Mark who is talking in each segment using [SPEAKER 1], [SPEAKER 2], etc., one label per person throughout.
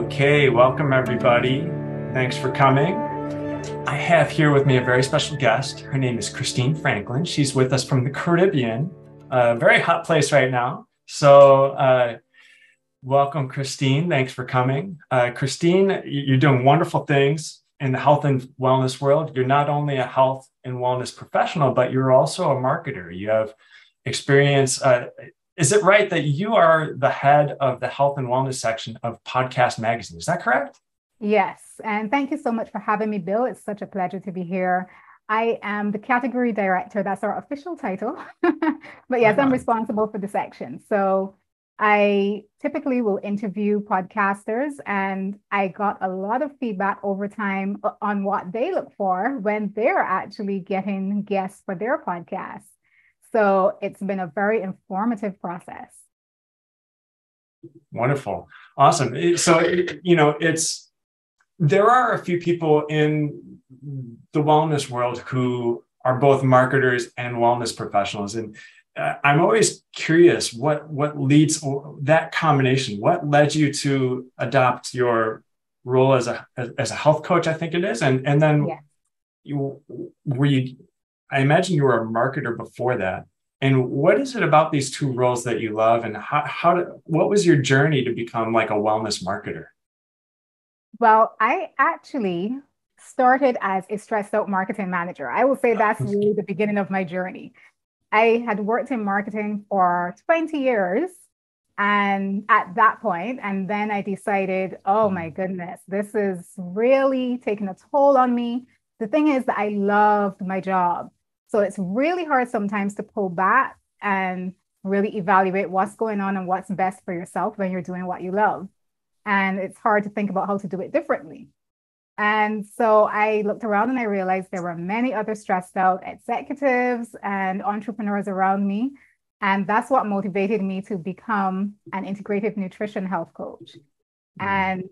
[SPEAKER 1] Okay, welcome everybody. Thanks for coming. I have here with me a very special guest. Her name is Christine Franklyn. She's with us from the Caribbean, a very hot place right now. So welcome, Christine. Thanks for coming. Christine, you're doing wonderful things in the health and wellness world. You're not only a health and wellness professional, but you're also a marketer. You have experience. Is it right that you are the head of the health and wellness section of Podcast Magazine? Is that correct?
[SPEAKER 2] Yes, and thank you so much for having me, Bill. It's such a pleasure to be here. I am the category director. That's our official title. But yes,
[SPEAKER 1] Right
[SPEAKER 2] I'm
[SPEAKER 1] on.
[SPEAKER 2] responsible for the section. So I typically will interview podcasters, and I got a lot of feedback over time on what they look for when they're actually getting guests for their podcast. So it's been a very informative process.
[SPEAKER 1] Wonderful. Awesome. So, there are a few people in the wellness world who are both marketers and wellness professionals. And I'm always curious what leads that combination. What led you to adopt your role as a health coach, I think it is. And then
[SPEAKER 2] Yes.
[SPEAKER 1] you were you I imagine you were a marketer before that. And what is it about these two roles that you love, and what was your journey to become like a wellness marketer?
[SPEAKER 2] Well, I actually started as a stressed out marketing manager. I will say that's really the beginning of my journey. I had worked in marketing for 20 years. And at that point, and then I decided, oh my goodness, this is really taking a toll on me. The thing is that I loved my job. So it's really hard sometimes to pull back and really evaluate what's going on and what's best for yourself when you're doing what you love. And it's hard to think about how to do it differently. And so I looked around and I realized there were many other stressed out executives and entrepreneurs around me. And that's what motivated me to become an integrative nutrition health coach. And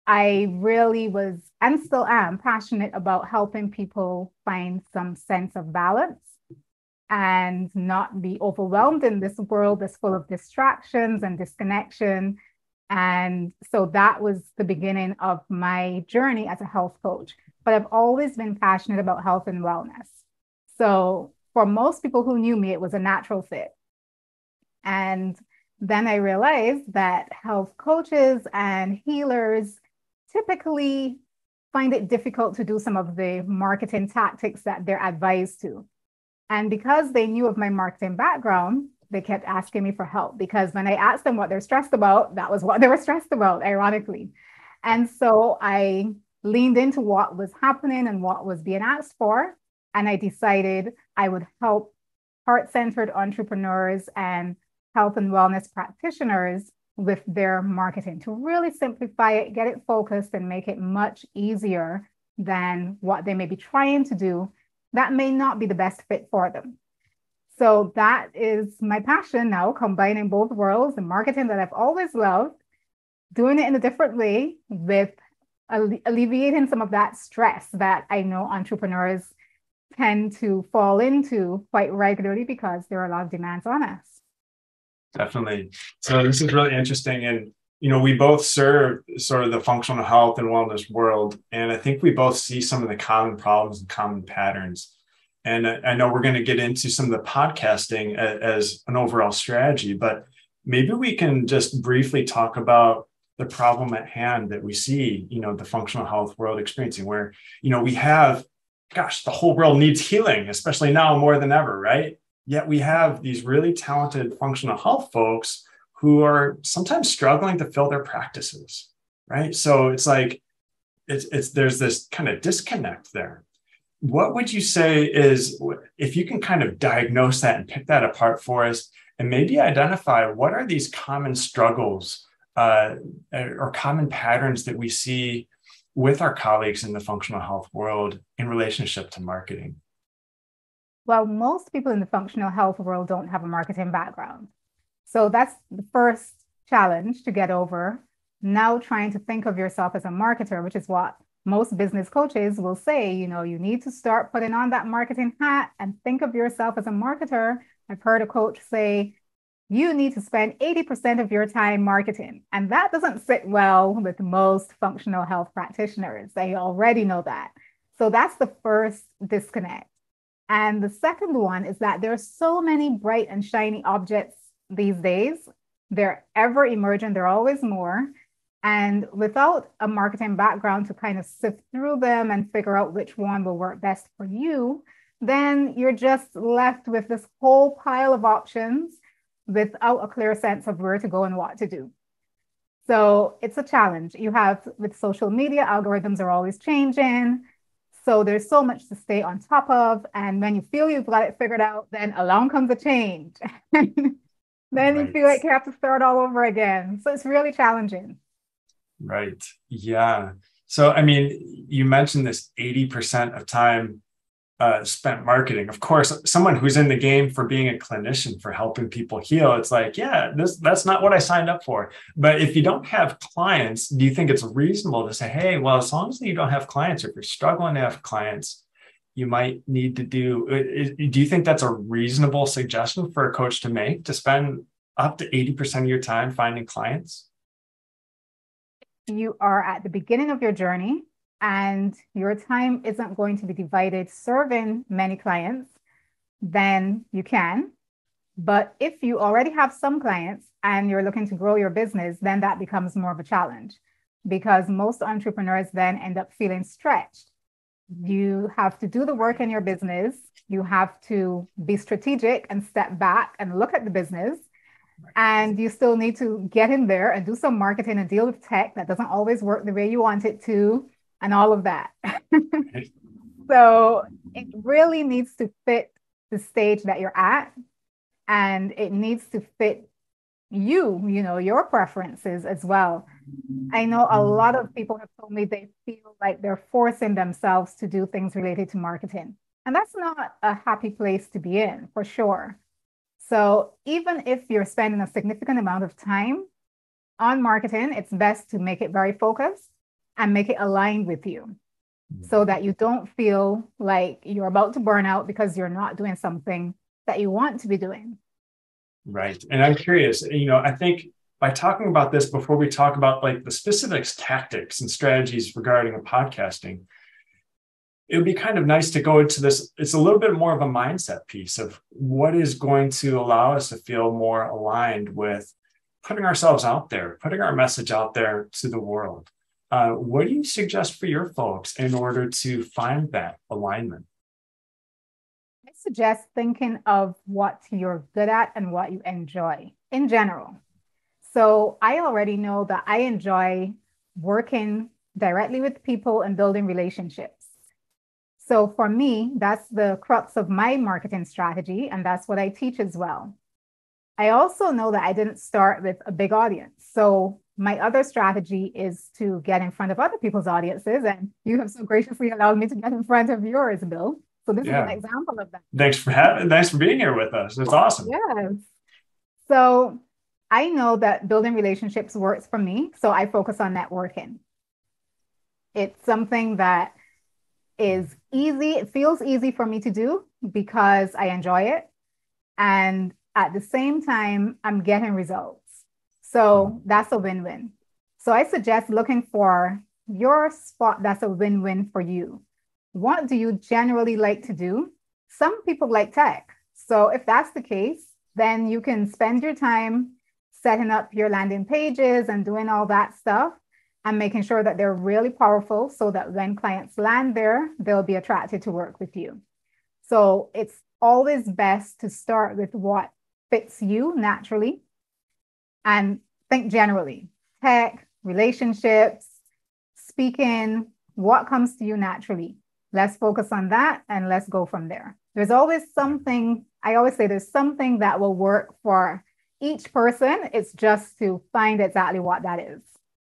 [SPEAKER 2] I really was and still am passionate about helping people find some sense of balance and not be overwhelmed in this world that's full of distractions and disconnection. And so that was the beginning of my journey as a health coach. But I've always been passionate about health and wellness. So for most people who knew me, it was a natural fit. And then I realized that health coaches and healers typically find it difficult to do some of the marketing tactics that they're advised to. And because they knew of my marketing background, they kept asking me for help because when I asked them what they're stressed about, that was what they were stressed about, ironically. And so I leaned into what was happening and what was being asked for. And I decided I would help heart-centered entrepreneurs and health and wellness practitioners with their marketing to really simplify it, get it focused, and make it much easier than what they may be trying to do that may not be the best fit for them. So that is my passion now, combining both worlds, the marketing that I've always loved, doing it in a different way with alleviating some of that stress that I know entrepreneurs tend to fall into quite regularly because there are a lot of demands on us.
[SPEAKER 1] Definitely. So this is really interesting. And, we both serve sort of the functional health and wellness world. And I think we both see some of the common problems and common patterns. And I know we're going to get into some of the podcasting as an overall strategy, but maybe we can just briefly talk about the problem at hand that we see, the functional health world experiencing, where, we have, gosh, the whole world needs healing, especially now more than ever, right? Yet we have these really talented functional health folks who are sometimes struggling to fill their practices, right? So it's like there's this kind of disconnect there. What would you say is, if you can kind of diagnose that and pick that apart for us, and maybe identify what are these common struggles or common patterns that we see with our colleagues in the functional health world in relationship to marketing?
[SPEAKER 2] Well, most people in the functional health world don't have a marketing background. So that's the first challenge to get over. Now, trying to think of yourself as a marketer, which is what most business coaches will say, you need to start putting on that marketing hat and think of yourself as a marketer. I've heard a coach say, you need to spend 80% of your time marketing. And that doesn't sit well with most functional health practitioners. They already know that. So that's the first disconnect. And the second one is that there are so many bright and shiny objects these days. They're ever emerging, there are always more. And without a marketing background to kind of sift through them and figure out which one will work best for you, then you're just left with this whole pile of options without a clear sense of where to go and what to do. So it's a challenge. You have with social media, algorithms are always changing. So there's so much to stay on top of. And when you feel you've got it figured out, then along comes a change. Then you feel like you have to start all over again. So it's really challenging.
[SPEAKER 1] Right. Yeah. So, I mean, you mentioned this 80% of time spent marketing. Of course, someone who's in the game for being a clinician, for helping people heal, it's like, yeah, that's not what I signed up for. But if you don't have clients, do you think it's reasonable to say, hey, well, as long as you don't have clients, or if you're struggling to have clients, you might need to do you think that's a reasonable suggestion for a coach to make, to spend up to 80% of your time finding clients?
[SPEAKER 2] You are at the beginning of your journey and your time isn't going to be divided serving many clients, then you can. But if you already have some clients and you're looking to grow your business, then that becomes more of a challenge, because most entrepreneurs then end up feeling stretched. You have to do the work in your business. You have to be strategic and step back and look at the business. And you still need to get in there and do some marketing and deal with tech that doesn't always work the way you want it to, and all of that. So it really needs to fit the stage that you're at, and it needs to fit your preferences as well. I know a lot of people have told me they feel like they're forcing themselves to do things related to marketing. And that's not a happy place to be in, for sure. So even if you're spending a significant amount of time on marketing, it's best to make it very focused and make it aligned with you, so that you don't feel like you're about to burn out because you're not doing something that you want to be doing.
[SPEAKER 1] Right. And I'm curious, I think by talking about this before we talk about like the specifics, tactics and strategies regarding podcasting, it would be kind of nice to go into this. It's a little bit more of a mindset piece of what is going to allow us to feel more aligned with putting ourselves out there, putting our message out there to the world. What do you suggest for your folks in order to find that alignment?
[SPEAKER 2] I suggest thinking of what you're good at and what you enjoy in general. So I already know that I enjoy working directly with people and building relationships. So for me, that's the crux of my marketing strategy, and that's what I teach as well. I also know that I didn't start with a big audience. So my other strategy is to get in front of other people's audiences, and you have so graciously allowed me to get in front of yours, Bill. So this is an example of that.
[SPEAKER 1] Thanks for being here with us. It's awesome.
[SPEAKER 2] Yes. So I know that building relationships works for me, so I focus on networking. It's something that is easy. It feels easy for me to do because I enjoy it. And at the same time, I'm getting results. So that's a win-win. So I suggest looking for your spot that's a win-win for you. What do you generally like to do? Some people like tech. So if that's the case, then you can spend your time setting up your landing pages and doing all that stuff, and making sure that they're really powerful so that when clients land there, they'll be attracted to work with you. So it's always best to start with what fits you naturally and think generally. Tech, relationships, speaking, what comes to you naturally. Let's focus on that and let's go from there. There's always something, I always say there's something that will work for each person. It's just to find exactly what that is.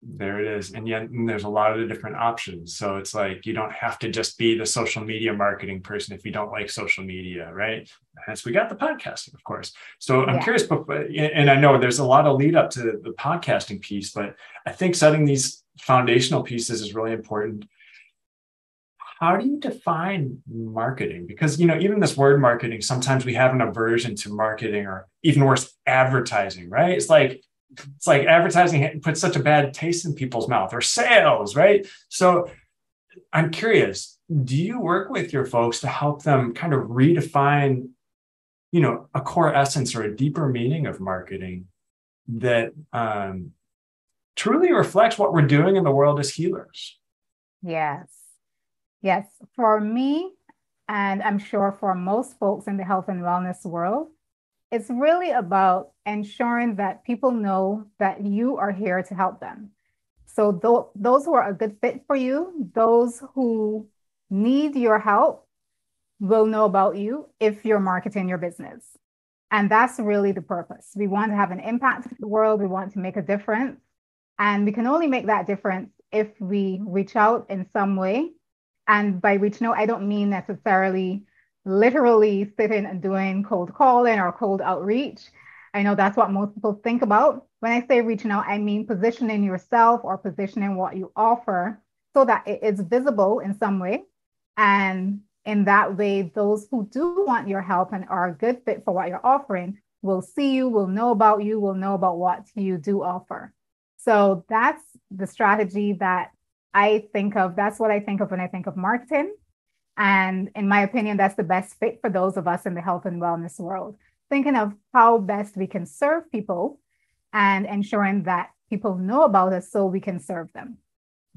[SPEAKER 1] There it is. And yet there's a lot of different options. So it's like, you don't have to just be the social media marketing person if you don't like social media, right? Hence we got the podcasting, of course. So I'm curious, and I know there's a lot of lead up to the podcasting piece, but I think setting these foundational pieces is really important. how do you define marketing? Because, even this word marketing, sometimes we have an aversion to marketing, or even worse, advertising, right? It's like advertising puts such a bad taste in people's mouth, or sales, right? So I'm curious, do you work with your folks to help them kind of redefine, a core essence or a deeper meaning of marketing that truly reflects what we're doing in the world as healers?
[SPEAKER 2] Yes. Yes. For me, and I'm sure for most folks in the health and wellness world, it's really about ensuring that people know that you are here to help them. So those who are a good fit for you, those who need your help, will know about you if you're marketing your business. And that's really the purpose. We want to have an impact in the world. We want to make a difference. And we can only make that difference if we reach out in some way. And by reaching out, I don't mean necessarily literally sitting and doing cold calling or cold outreach. I know that's what most people think about. When I say reaching out, I mean positioning yourself or positioning what you offer so that it is visible in some way. And in that way, those who do want your help and are a good fit for what you're offering will see you, will know about you, will know about what you do offer. So that's the strategy that I think of. That's what I think of when I think of marketing. And in my opinion, that's the best fit for those of us in the health and wellness world, thinking of how best we can serve people and ensuring that people know about us so we can serve them.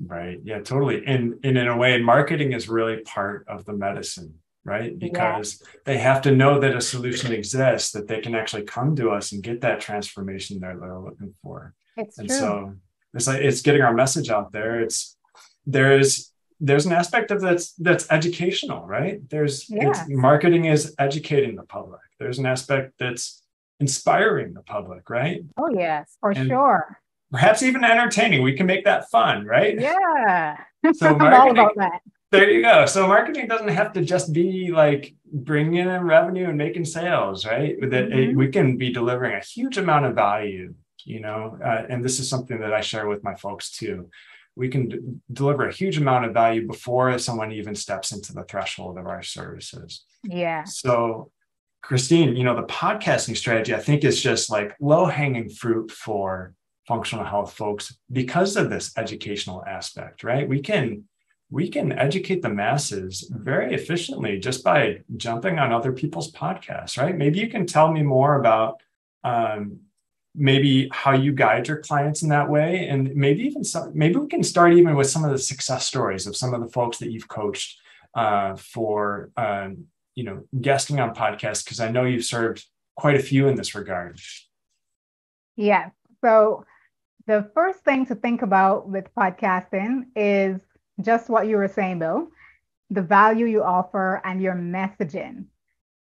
[SPEAKER 1] Right. Yeah, totally. And in a way, marketing is really part of the medicine, right? Because they have to know that a solution exists, that they can actually come to us and get that transformation they're looking for.
[SPEAKER 2] It's
[SPEAKER 1] and
[SPEAKER 2] true.
[SPEAKER 1] So it's getting our message out there. There's an aspect of that's educational, right? It's marketing is educating the public. There's an aspect that's inspiring the public, right?
[SPEAKER 2] Oh, yes, for sure.
[SPEAKER 1] Perhaps even entertaining. We can make that fun, right?
[SPEAKER 2] Yeah.
[SPEAKER 1] So
[SPEAKER 2] I'm all about that.
[SPEAKER 1] There you go. So marketing doesn't have to just be like bringing in revenue and making sales, right? We can be delivering a huge amount of value, and this is something that I share with my folks too. We can deliver a huge amount of value before someone even steps into the threshold of our services.
[SPEAKER 2] Yeah.
[SPEAKER 1] So Christine, the podcasting strategy, I think, is just like low-hanging fruit for functional health folks because of this educational aspect, right? We can educate the masses very efficiently just by jumping on other people's podcasts, right? Maybe you can tell me more about maybe how you guide your clients in that way, and maybe we can start even with some of the success stories of some of the folks that you've coached for guesting on podcasts, because I know you've served quite a few in this regard.
[SPEAKER 2] Yeah. So the first thing to think about with podcasting is just what you were saying, Bill, the value you offer and your messaging.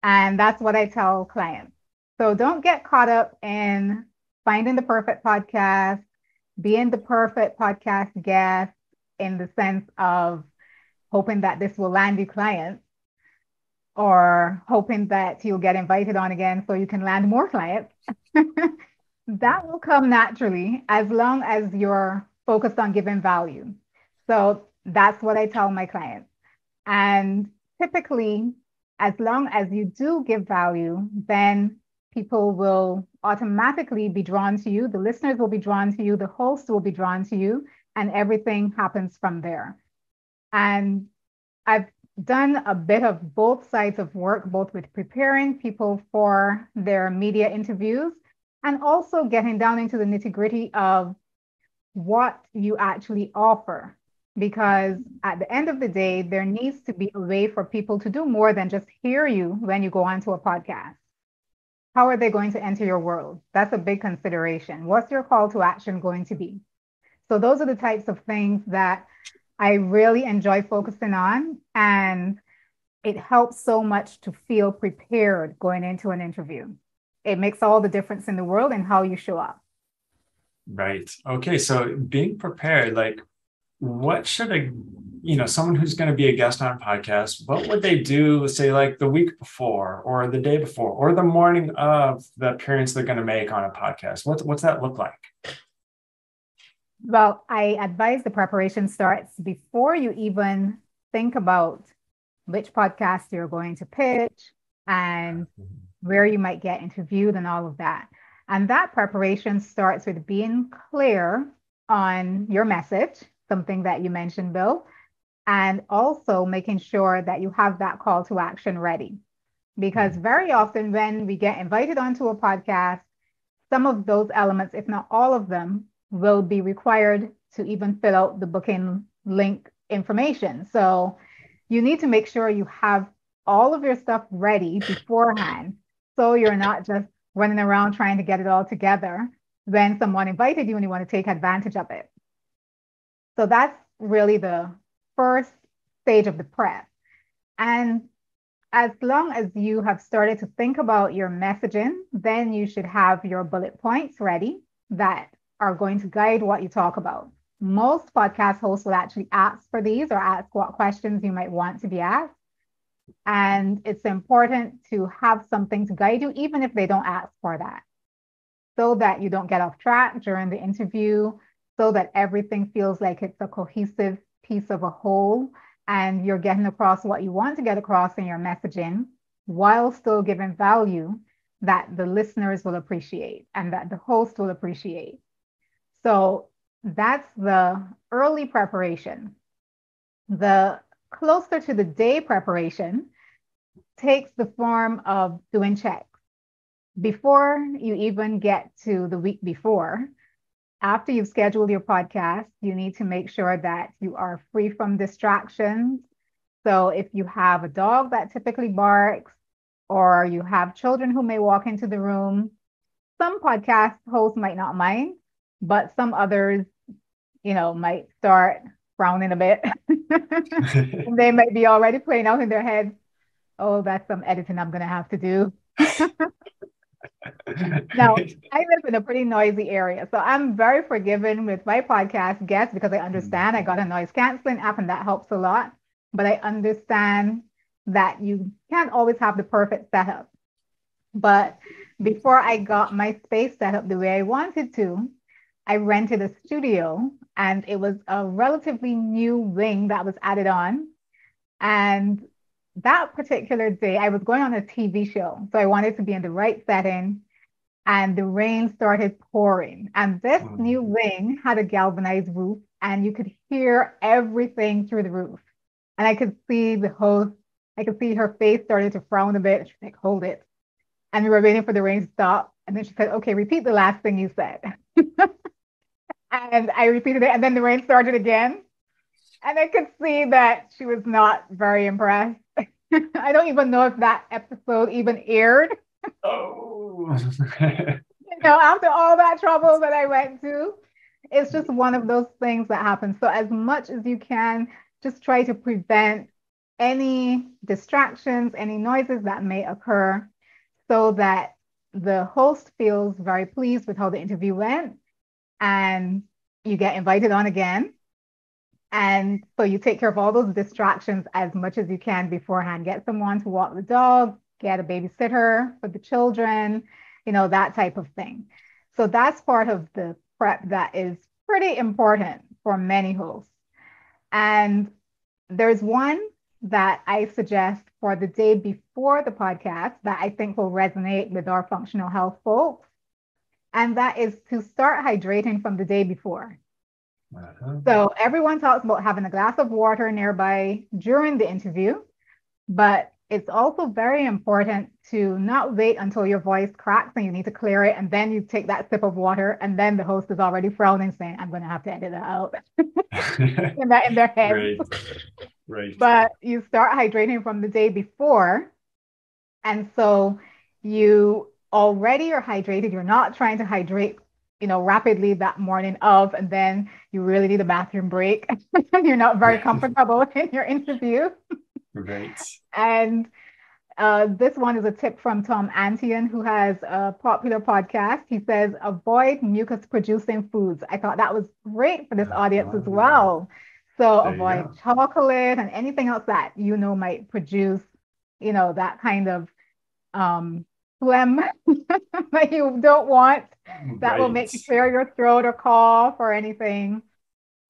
[SPEAKER 2] And that's what I tell clients. So don't get caught up in finding the perfect podcast, being the perfect podcast guest in the sense of hoping that this will land you clients, or hoping that you'll get invited on again so you can land more clients. That will come naturally as long as you're focused on giving value. So that's what I tell my clients. And typically, as long as you do give value, then people will automatically be drawn to you. The listeners will be drawn to you. The host will be drawn to you, and everything happens from there. And I've done a bit of both sides of work, both with preparing people for their media interviews and also getting down into the nitty-gritty of what you actually offer. Because at the end of the day, there needs to be a way for people to do more than just hear you when you go onto a podcast. How are they going to enter your world? That's a big consideration. What's your call to action going to be? So those are the types of things that I really enjoy focusing on, and it helps so much to feel prepared going into an interview. It makes all the difference in the world in how you show up.
[SPEAKER 1] Right. Okay. So being prepared, like what should someone who's going to be a guest on a podcast, what would they do, say, like the week before or the day before or the morning of the appearance they're going to make on a podcast? What's that look like?
[SPEAKER 2] Well, I advise the preparation starts before you even think about which podcast you're going to pitch and where you might get interviewed and all of that. And that preparation starts with being clear on your message, something that you mentioned, Bill, and also making sure that you have that call to action ready. Because very often when we get invited onto a podcast, some of those elements, if not all of them, will be required to even fill out the booking link information. So you need to make sure you have all of your stuff ready beforehand. So you're not just running around trying to get it all together when someone invited you and you want to take advantage of it. So that's really the first stage of the prep. And as long as you have started to think about your messaging, then you should have your bullet points ready that are going to guide what you talk about. Most podcast hosts will actually ask for these or ask what questions you might want to be asked. And it's important to have something to guide you, even if they don't ask for that, so that you don't get off track during the interview, so that everything feels like it's a cohesive piece of a whole and you're getting across what you want to get across in your messaging while still giving value that the listeners will appreciate and that the host will appreciate. So that's the early preparation. The closer to the day preparation takes the form of doing checks. Before you even get to the week before, after you've scheduled your podcast, you need to make sure that you are free from distractions. So if you have a dog that typically barks, or you have children who may walk into the room, some podcast hosts might not mind, but some others, might start frowning a bit. And they might be already playing out in their heads, oh, that's some editing I'm going to have to do. Now, I live in a pretty noisy area, so I'm very forgiving with my podcast guests because I understand I got a noise canceling app and that helps a lot. But I understand that you can't always have the perfect setup. But before I got my space set up the way I wanted to, I rented a studio and it was a relatively new wing that was added on. And that particular day, I was going on a TV show. So I wanted to be in the right setting and the rain started pouring. And this new wing had a galvanized roof and you could hear everything through the roof. And I could see the host, I could see her face started to frown a bit. She's like, hold it. And we were waiting for the rain to stop. And then she said, okay, repeat the last thing you said. And I repeated it. And then the rain started again. And I could see that she was not very impressed. I don't even know if that episode even aired.
[SPEAKER 1] Oh.
[SPEAKER 2] After all that trouble that I went to, it's just one of those things that happen. So as much as you can, just try to prevent any distractions, any noises that may occur so that the host feels very pleased with how the interview went and you get invited on again. And so you take care of all those distractions as much as you can beforehand. Get someone to walk the dog, get a babysitter for the children, that type of thing. So that's part of the prep that is pretty important for many hosts. And there's one that I suggest for the day before the podcast that I think will resonate with our functional health folks. And that is to start hydrating from the day before. So everyone talks about having a glass of water nearby during the interview, but it's also very important to not wait until your voice cracks and you need to clear it. And then you take that sip of water and then the host is already frowning saying, I'm going to have to edit that out. And that in their head.
[SPEAKER 1] Right.
[SPEAKER 2] But you start hydrating from the day before. And so you already are hydrated. You're not trying to hydrate rapidly that morning of, and then you really need a bathroom break. You're not very comfortable in your interview.
[SPEAKER 1] Right.
[SPEAKER 2] And this one is a tip from Tom Antian, who has a popular podcast. He says, avoid mucus producing foods. I thought that was great for this audience as well. So avoid chocolate and anything else that might produce, that kind of phlegm that you don't want, that will make you clear your throat or cough or anything.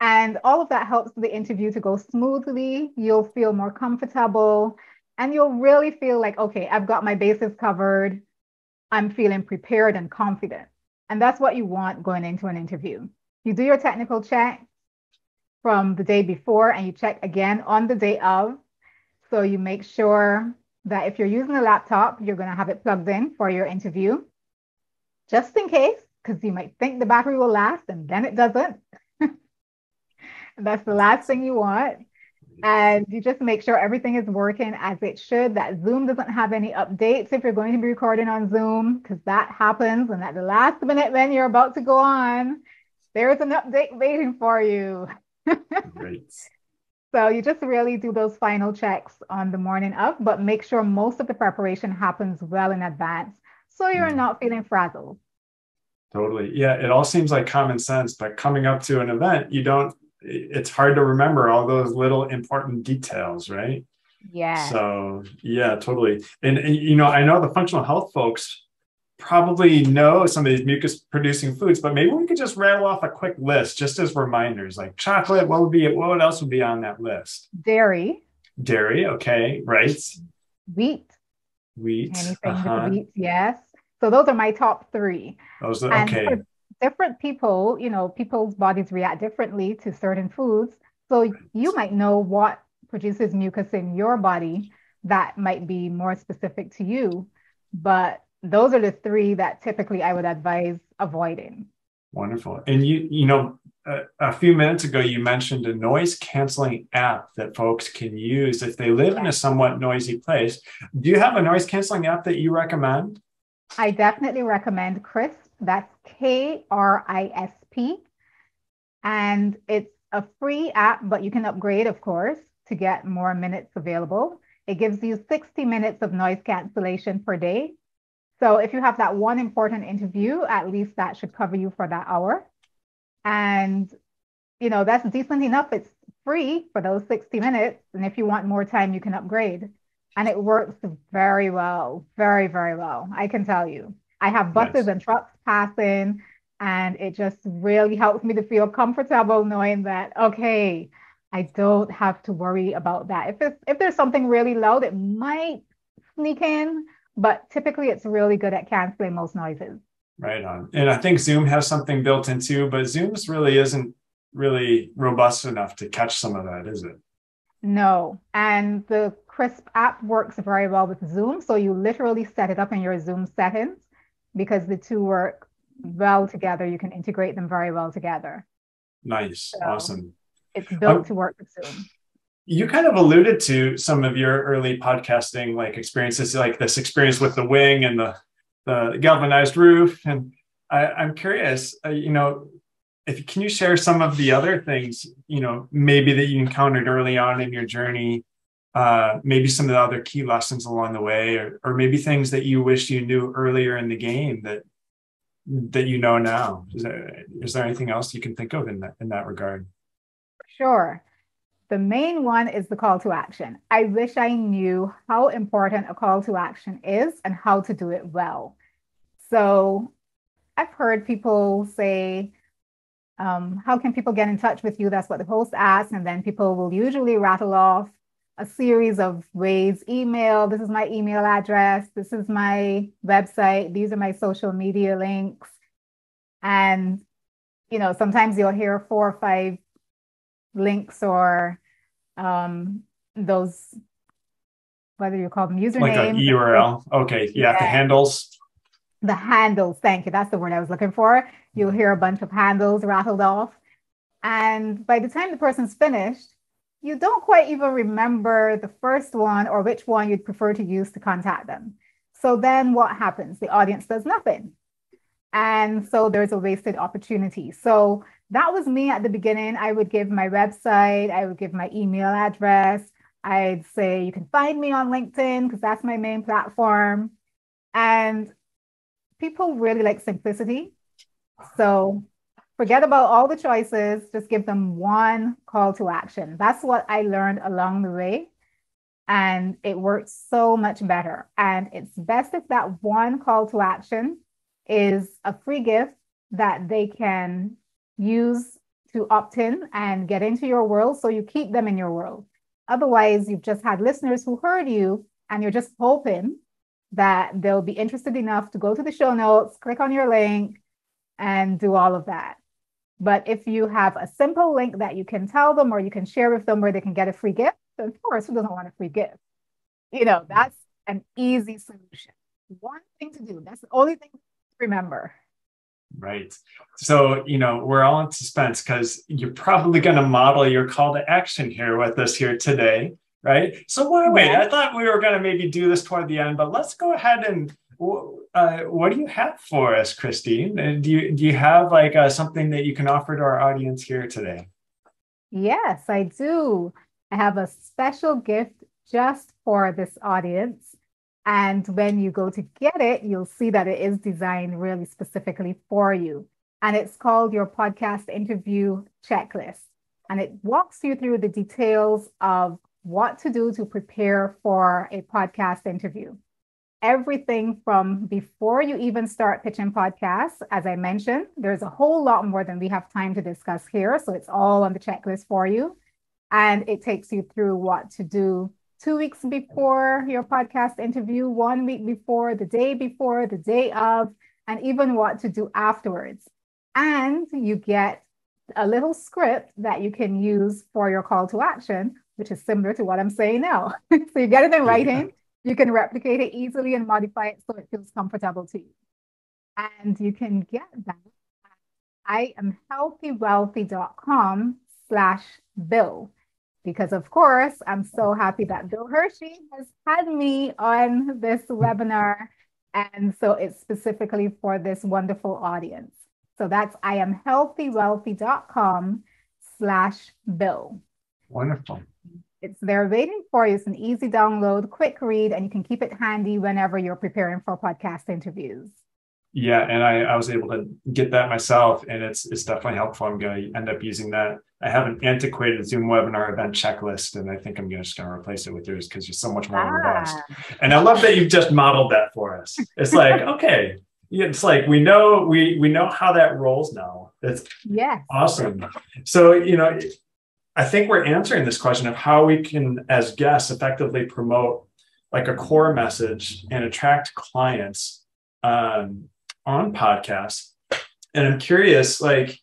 [SPEAKER 2] And all of that helps the interview to go smoothly. You'll feel more comfortable and you'll really feel like, okay, I've got my bases covered. I'm feeling prepared and confident. And that's what you want going into an interview. You do your technical check from the day before and you check again on the day of. So you make sure that if you're using a laptop, you're going to have it plugged in for your interview, just in case, because you might think the battery will last and then it doesn't. That's the last thing you want. And you just make sure everything is working as it should, that Zoom doesn't have any updates if you're going to be recording on Zoom, because that happens. And at the last minute, when you're about to go on, there's an update waiting for you.
[SPEAKER 1] Great.
[SPEAKER 2] So you just really do those final checks on the morning of, but make sure most of the preparation happens well in advance so you're not feeling frazzled.
[SPEAKER 1] Totally. Yeah, it all seems like common sense, but coming up to an event, it's hard to remember all those little important details, right?
[SPEAKER 2] Yeah.
[SPEAKER 1] So yeah, totally. And I know the functional health folks probably know some of these mucus producing foods, but maybe we could just rattle off a quick list just as reminders, like chocolate. What else would be on that list?
[SPEAKER 2] Dairy.
[SPEAKER 1] Okay, right.
[SPEAKER 2] Wheat.
[SPEAKER 1] Anything
[SPEAKER 2] with wheat, yes. So those are my top three.
[SPEAKER 1] Those are,
[SPEAKER 2] and
[SPEAKER 1] okay.
[SPEAKER 2] For different people, people's bodies react differently to certain foods. So you might know what produces mucus in your body that might be more specific to you. But those are the three that typically I would advise avoiding.
[SPEAKER 1] Wonderful. And a few minutes ago, you mentioned a noise canceling app that folks can use if they live in a somewhat noisy place. Do you have a noise canceling app that you recommend?
[SPEAKER 2] I definitely recommend Crisp. That's KRISP. And it's a free app, but you can upgrade, of course, to get more minutes available. It gives you 60 minutes of noise cancellation per day. So if you have that one important interview, at least that should cover you for that hour. And, that's decent enough. It's free for those 60 minutes. And if you want more time, you can upgrade. And it works very well, very, very well. I can tell you. I have buses and trucks passing, and it just really helps me to feel comfortable knowing that, okay, I don't have to worry about that. If there's something really loud, it might sneak in, but typically it's really good at canceling most noises.
[SPEAKER 1] Right on. And I think Zoom has something built in too, but Zoom's really isn't really robust enough to catch some of that, is it?
[SPEAKER 2] No. And the Crisp app works very well with Zoom. So you literally set it up in your Zoom settings because the two work well together. You can integrate them very well together.
[SPEAKER 1] Nice. So awesome.
[SPEAKER 2] It's built to work with Zoom.
[SPEAKER 1] You kind of alluded to some of your early podcasting experiences, like this experience with the wing and the galvanized roof. And I'm curious, can you share some of the other things, maybe that you encountered early on in your journey, maybe some of the other key lessons along the way, or maybe things that you wish you knew earlier in the game that you know now? Is there anything else you can think of in that regard?
[SPEAKER 2] Sure. The main one is the call to action. I wish I knew how important a call to action is and how to do it well. So I've heard people say, how can people get in touch with you? That's what the host asks. And then people will usually rattle off a series of ways: email, this is my email address, this is my website, these are my social media links. And, sometimes you'll hear 4 or 5 links or those, whether you call them usernames.
[SPEAKER 1] Like an URL. Okay. Yeah. The handles.
[SPEAKER 2] The handles. Thank you. That's the word I was looking for. You'll hear a bunch of handles rattled off. And by the time the person's finished, you don't quite even remember the first one or which one you'd prefer to use to contact them. So then what happens? The audience does nothing. And so there's a wasted opportunity. So that was me at the beginning. I would give my website, I would give my email address. I'd say, you can find me on LinkedIn because that's my main platform. And people really like simplicity. So forget about all the choices, just give them one call to action. That's what I learned along the way. And it works so much better. And it's best if that one call to action is a free gift that they can use to opt in and get into your world, so you keep them in your world. Otherwise, you've just had listeners who heard you and you're just hoping that they'll be interested enough to go to the show notes, click on your link, and do all of that. But if you have a simple link that you can tell them or you can share with them where they can get a free gift, of course, who doesn't want a free gift? That's an easy solution. One thing to do. That's the only thing to remember.
[SPEAKER 1] Right. So, we're all in suspense because you're probably going to model your call to action here with us here today, right? So wait, I thought we were going to maybe do this toward the end, but let's go ahead and what do you have for us, Christine? And do you have like something that you can offer to our audience here today?
[SPEAKER 2] Yes, I do. I have a special gift just for this audience. And when you go to get it, you'll see that it is designed really specifically for you. And it's called your podcast interview checklist. And it walks you through the details of what to do to prepare for a podcast interview. Everything from before you even start pitching podcasts, as I mentioned, there's a whole lot more than we have time to discuss here. So it's all on the checklist for you. And it takes you through what to do 2 weeks before your podcast interview, 1 week before, the day of, and even what to do afterwards. And you get a little script that you can use for your call to action, which is similar to what I'm saying now. So you get it in writing. You can replicate it easily and modify it so it feels comfortable to you. And you can get that at iamhealthywealthy.com/Bill. Because of course, I'm so happy that Bill Hershey has had me on this webinar. And so it's specifically for this wonderful audience. So that's iamhealthywealthy.com/Bill.
[SPEAKER 1] Wonderful.
[SPEAKER 2] It's there waiting for you. It's an easy download, quick read, and you can keep it handy whenever you're preparing for podcast interviews.
[SPEAKER 1] Yeah, and I was able to get that myself, and it's definitely helpful. I'm going to end up using that. I have an antiquated Zoom webinar event checklist, and I think I'm just going to replace it with yours because you're so much more robust. And I love that you've just modeled that for us. It's like, okay, it's like we know how that rolls now. It's awesome. So I think we're answering this question of how we can, as guests, effectively promote like a core message and attract clients on podcasts. And I'm curious, like,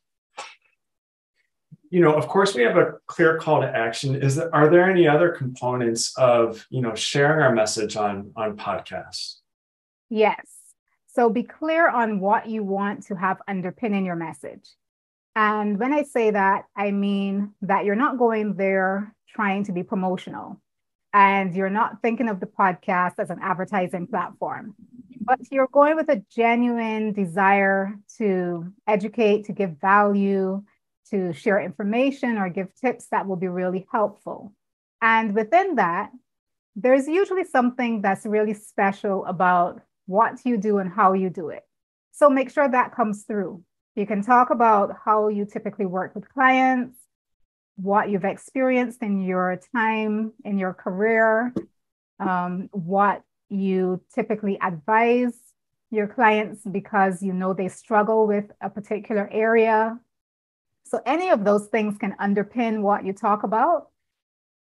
[SPEAKER 1] of course we have a clear call to action. Are there any other components of, sharing our message on podcasts?
[SPEAKER 2] Yes. So be clear on what you want to have underpinning your message. And when I say that, I mean that you're not going there trying to be promotional, and you're not thinking of the podcast as an advertising platform, but you're going with a genuine desire to educate, to give value, to share information or give tips that will be really helpful. And within that, there's usually something that's really special about what you do and how you do it. So make sure that comes through. You can talk about how you typically work with clients, what you've experienced in your time, in your career, what you typically advise your clients because they struggle with a particular area. So any of those things can underpin what you talk about.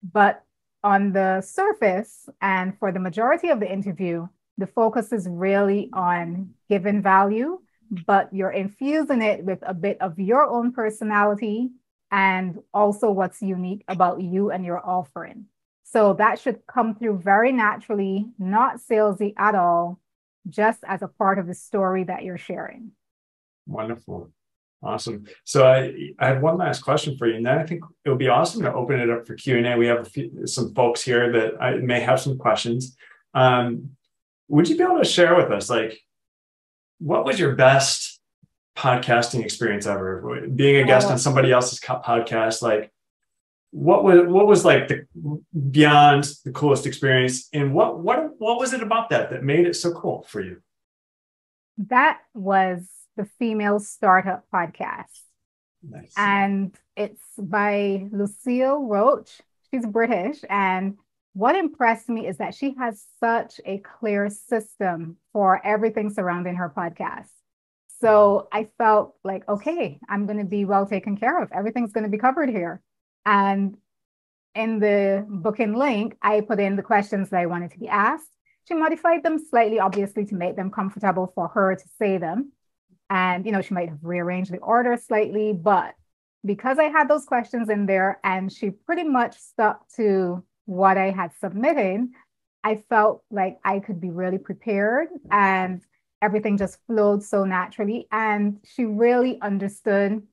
[SPEAKER 2] But on the surface, and for the majority of the interview, the focus is really on giving value, but you're infusing it with a bit of your own personality and also what's unique about you and your offering. So that should come through very naturally, not salesy at all, just as a part of the story that you're sharing.
[SPEAKER 1] Wonderful. Awesome. So I have one last question for you, and then I think it would be awesome to open it up for Q&A. We have some folks here that may have some questions. Would you be able to share with us, like, what was your best podcasting experience ever? Being a guest on somebody else's podcast, like, what was like the beyond the coolest experience, and what was it about that made it so cool for you?
[SPEAKER 2] That was the Female Startup Podcast.
[SPEAKER 1] Nice.
[SPEAKER 2] And it's by Lucille Roach. She's British. And what impressed me is that she has such a clear system for everything surrounding her podcast. So I felt like, okay, I'm going to be well taken care of. Everything's going to be covered here. And in the booking link, I put in the questions that I wanted to be asked. She modified them slightly, obviously, to make them comfortable for her to say them. And, she might have rearranged the order slightly, but because I had those questions in there and she pretty much stuck to what I had submitted, I felt like I could be really prepared and everything just flowed so naturally. And she really understood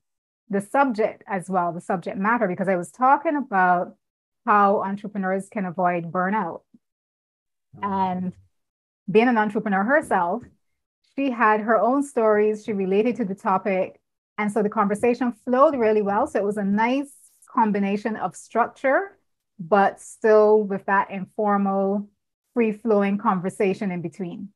[SPEAKER 2] the subject as well, the subject matter, because I was talking about how entrepreneurs can avoid burnout. And being an entrepreneur herself, she had her own stories. She related to the topic. And so the conversation flowed really well. So it was a nice combination of structure, but still with that informal, free-flowing conversation in between.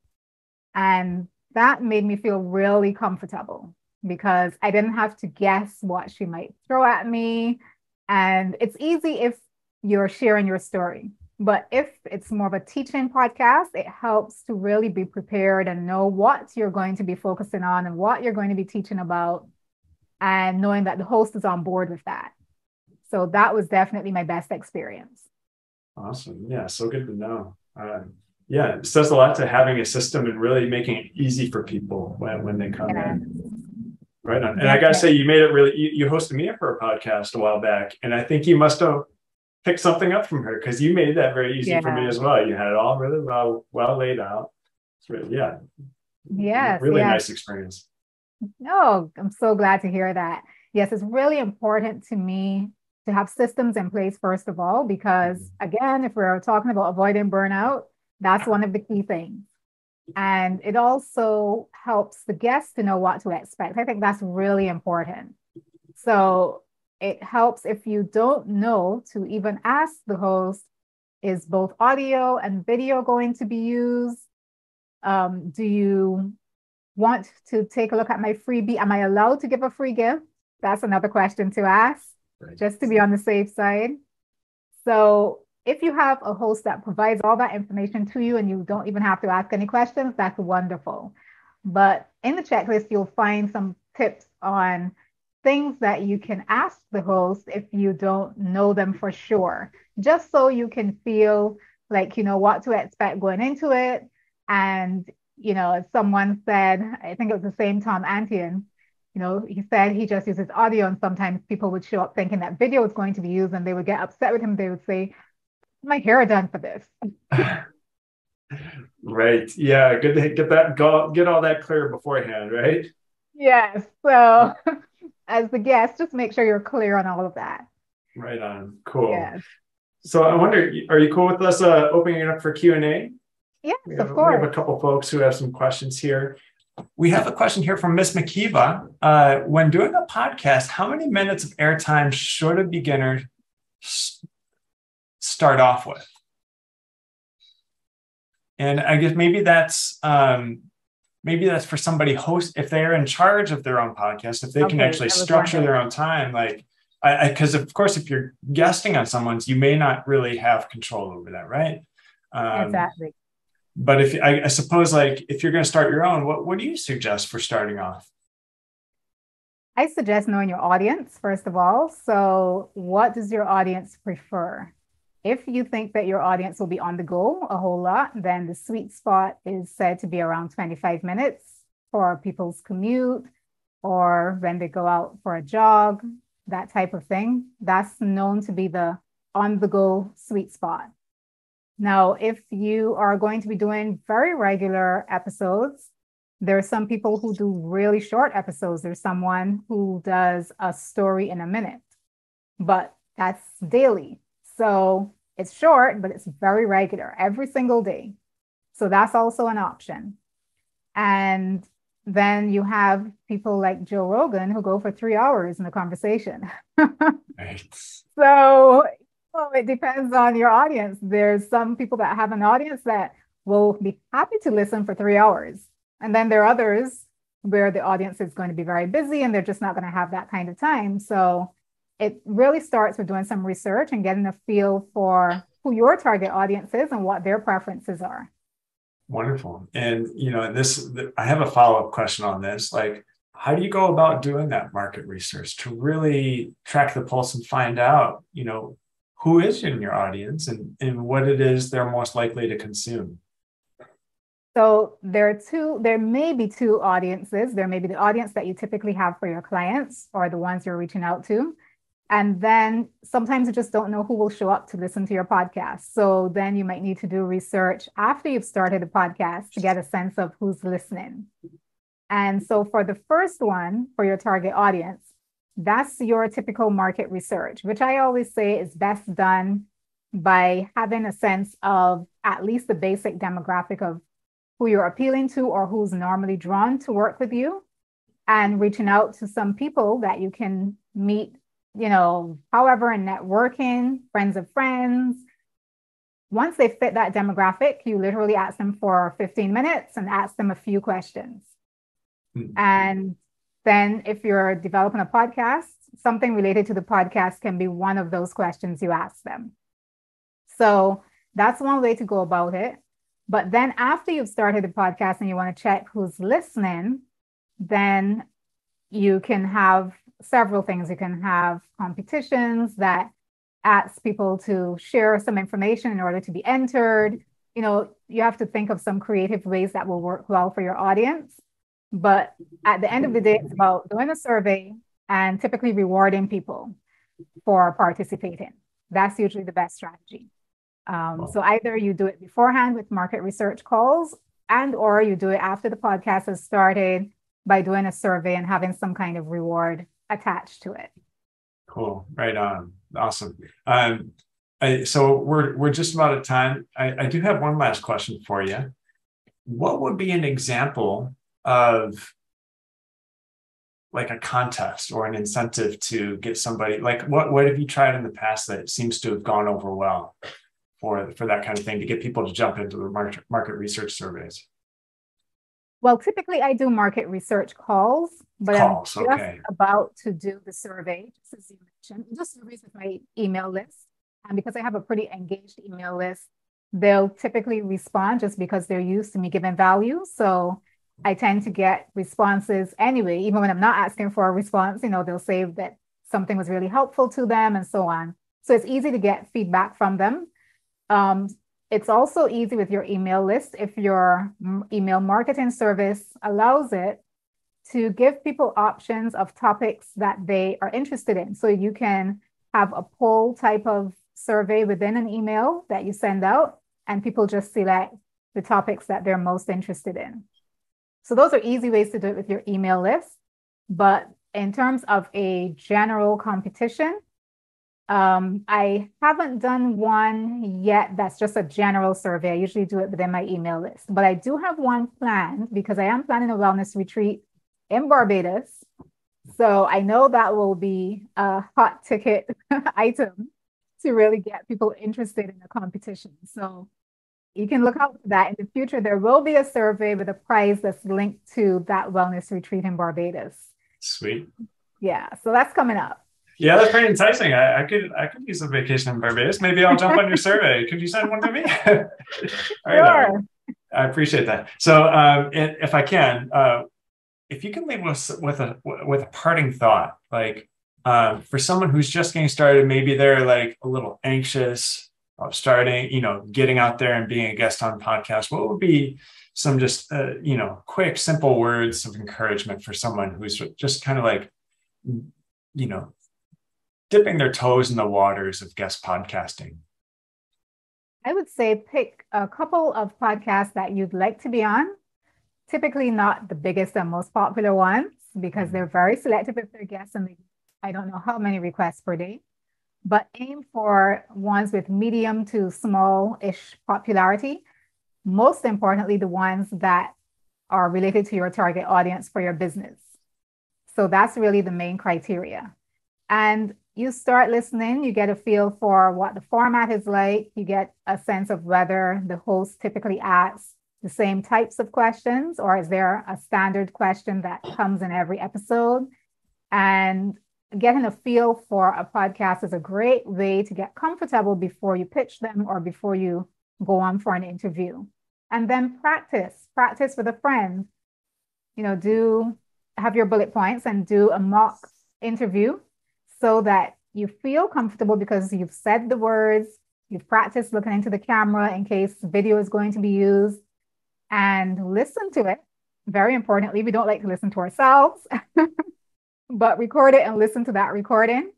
[SPEAKER 2] And that made me feel really comfortable because I didn't have to guess what she might throw at me. And it's easy if you're sharing your story. But if it's more of a teaching podcast, it helps to really be prepared and know what you're going to be focusing on and what you're going to be teaching about, and knowing that the host is on board with that. So that was definitely my best experience.
[SPEAKER 1] Awesome. Yeah, so good to know. Yeah, it says a lot to having a system and really making it easy for people when they come in. Right on. And I gotta say, you made it really, you hosted me for a podcast a while back, and I think you must have picked something up from her because you made that very easy for me as well. You had it all really well laid out. It's really, really nice experience.
[SPEAKER 2] No, I'm so glad to hear that. Yes, it's really important to me to have systems in place, first of all, because again, if we're talking about avoiding burnout, that's one of the key things. And it also helps the guests to know what to expect. I think that's really important. So it helps if you don't know to even ask the host, is both audio and video going to be used? Do you want to take a look at my freebie? Am I allowed to give a free gift? That's another question to ask, just to be on the safe side. So if you have a host that provides all that information to you and you don't even have to ask any questions, that's wonderful. But in the checklist, you'll find some tips on things that you can ask the host if you don't know them for sure, just so you can feel like you know what to expect going into it. And, as someone said, I think it was the same Tom Antian, he said he just uses audio, and sometimes people would show up thinking that video was going to be used and they would get upset with him. They would say, my hair done for this.
[SPEAKER 1] Right. Yeah. Good to get all that clear beforehand, right?
[SPEAKER 2] Yes. So as the guest, just make sure you're clear on all of that.
[SPEAKER 1] Right on. Cool.
[SPEAKER 2] Yes.
[SPEAKER 1] So I wonder, are you cool with us opening it up for Q&A?
[SPEAKER 2] Yes, of course.
[SPEAKER 1] We have a couple folks who have some questions here. We have a question here from Miss McKeeva. When doing a podcast, how many minutes of airtime should a beginner start off with? And I guess maybe that's for somebody if they're in charge of their own podcast, if they can actually structure their own time, like because of course, if you're guesting on someone's, you may not really have control over that, right?
[SPEAKER 2] Exactly.
[SPEAKER 1] But if I suppose, like, if you're going to start your own, what do you suggest for starting off?
[SPEAKER 2] I suggest knowing your audience, first of all. So what does your audience prefer? If you think that your audience will be on the go a whole lot, then the sweet spot is said to be around 25 minutes for people's commute or when they go out for a jog, that type of thing. That's known to be the on-the-go sweet spot. Now, if you are going to be doing very regular episodes, there are some people who do really short episodes. There's someone who does a story in a minute, but that's daily. So it's short, but it's very regular every single day. So that's also an option. And then you have people like Joe Rogan who go for 3 hours in a conversation.
[SPEAKER 1] Right.
[SPEAKER 2] So it depends on your audience. There's some people that have an audience that will be happy to listen for 3 hours. And then there are others where the audience is going to be very busy and they're just not going to have that kind of time. So it really starts with doing some research and getting a feel for who your target audience is and what their preferences are.
[SPEAKER 1] Wonderful. And, I have a follow-up question on this. Like, how do you go about doing that market research to really track the pulse and find out, who is in your audience and what it is they're most likely to consume?
[SPEAKER 2] So there may be two audiences. There may be the audience that you typically have for your clients or the ones you're reaching out to. And then sometimes you just don't know who will show up to listen to your podcast. So then you might need to do research after you've started the podcast to get a sense of who's listening. And so for the first one, for your target audience, that's your typical market research, which I always say is best done by having a sense of at least the basic demographic of who you're appealing to or who's normally drawn to work with you, and reaching out to some people that you can meet, however, in networking, friends of friends. Once they fit that demographic, you literally ask them for 15 minutes and ask them a few questions. Mm-hmm. And then if you're developing a podcast, something related to the podcast can be one of those questions you ask them. So that's one way to go about it. But then after you've started the podcast and you want to check who's listening, then you can have several things. You can have competitions that ask people to share some information in order to be entered. You have to think of some creative ways that will work well for your audience. But at the end of the day, it's about doing a survey and typically rewarding people for participating. That's usually the best strategy. So either you do it beforehand with market research calls, or you do it after the podcast has started by doing a survey and having some kind of reward attached to it.
[SPEAKER 1] Cool. Right on. Awesome. So we're just about at time. I do have one last question for you. What would be an example of like a contest or an incentive to get somebody, like what have you tried in the past that seems to have gone over well for that kind of thing to get people to jump into the market research surveys?
[SPEAKER 2] Well, typically I do market research calls, but I'm just about to do the survey, just as you mentioned, just surveys with my email list. And because I have a pretty engaged email list, they'll typically respond just because they're used to me giving value. So I tend to get responses anyway, even when I'm not asking for a response. They'll say that something was really helpful to them and so on. So it's easy to get feedback from them. It's also easy with your email list if your email marketing service allows it to give people options of topics that they are interested in. So you can have a poll type of survey within an email that you send out, and people just select the topics that they're most interested in. So those are easy ways to do it with your email list. But in terms of a general competition, I haven't done one yet that's just a general survey. I usually do it within my email list, but I do have one planned because I am planning a wellness retreat in Barbados. So I know that will be a hot ticket item to really get people interested in the competition. So you can look out for that. In the future, there will be a survey with a prize that's linked to that wellness retreat in Barbados.
[SPEAKER 1] Sweet.
[SPEAKER 2] Yeah, so that's coming up.
[SPEAKER 1] Yeah, that's pretty enticing. I could use a vacation in Barbados. Maybe I'll jump on your survey. Could you send one to me?
[SPEAKER 2] Sure.
[SPEAKER 1] Right, I appreciate that. So, if I can, if you can leave us with a parting thought, like for someone who's just getting started, maybe they're like a little anxious of starting, getting out there and being a guest on podcast. What would be some just quick, simple words of encouragement for someone who's just kind of like, dipping their toes in the waters of guest podcasting?
[SPEAKER 2] I would say pick a couple of podcasts that you'd like to be on. Typically not the biggest and most popular ones because they're very selective with their guests and I don't know how many requests per day, but aim for ones with medium to small-ish popularity. Most importantly, the ones that are related to your target audience for your business. So that's really the main criteria. And you start listening, you get a feel for what the format is like. You get a sense of whether the host typically asks the same types of questions or is there a standard question that comes in every episode. And getting a feel for a podcast is a great way to get comfortable before you pitch them or before you go on for an interview. And then practice with a friend. Do have your bullet points and do a mock interview so that you feel comfortable because you've said the words, you've practiced looking into the camera in case video is going to be used, and listen to it. Very importantly, we don't like to listen to ourselves, but record it and listen to that recording.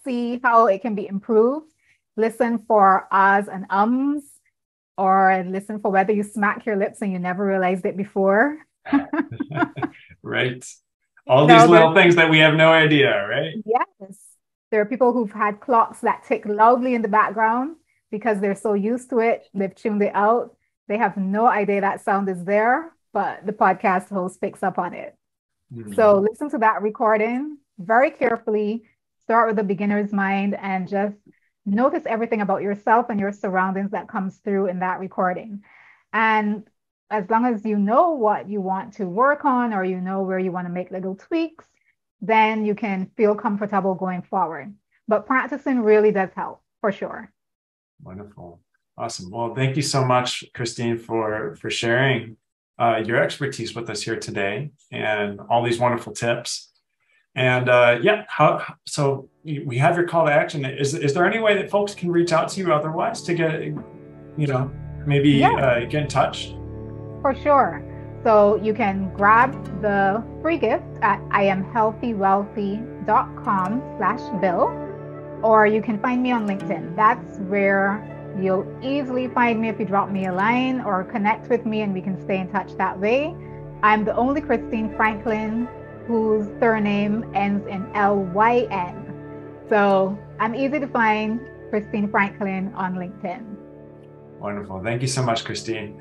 [SPEAKER 2] See how it can be improved. Listen for ahs and ums, or listen for whether you smack your lips and you never realized it before.
[SPEAKER 1] Right. All these little things that we have no idea, right?
[SPEAKER 2] Yes. There are people who've had clocks that tick loudly in the background because they're so used to it. They've tuned it out. They have no idea that sound is there, but the podcast host picks up on it. So listen to that recording very carefully. Start with a beginner's mind and just notice everything about yourself and your surroundings that comes through in that recording. And as long as you know what you want to work on, or you know where you want to make little tweaks, then you can feel comfortable going forward. But practicing really does help, for sure.
[SPEAKER 1] Wonderful. Awesome. Well, thank you so much, Christine, for sharing your expertise with us here today and all these wonderful tips. And so we have your call to action. Is there any way that folks can reach out to you otherwise to get, maybe get in touch?
[SPEAKER 2] For sure. So you can grab the free gift at iamhealthywealthy.com/bill, or you can find me on LinkedIn. That's where you'll easily find me if you drop me a line or connect with me, and we can stay in touch that way. I'm the only Christine Franklyn whose surname ends in Lyn. So I'm easy to find, Christine Franklyn on LinkedIn.
[SPEAKER 1] Wonderful. Thank you so much, Christine.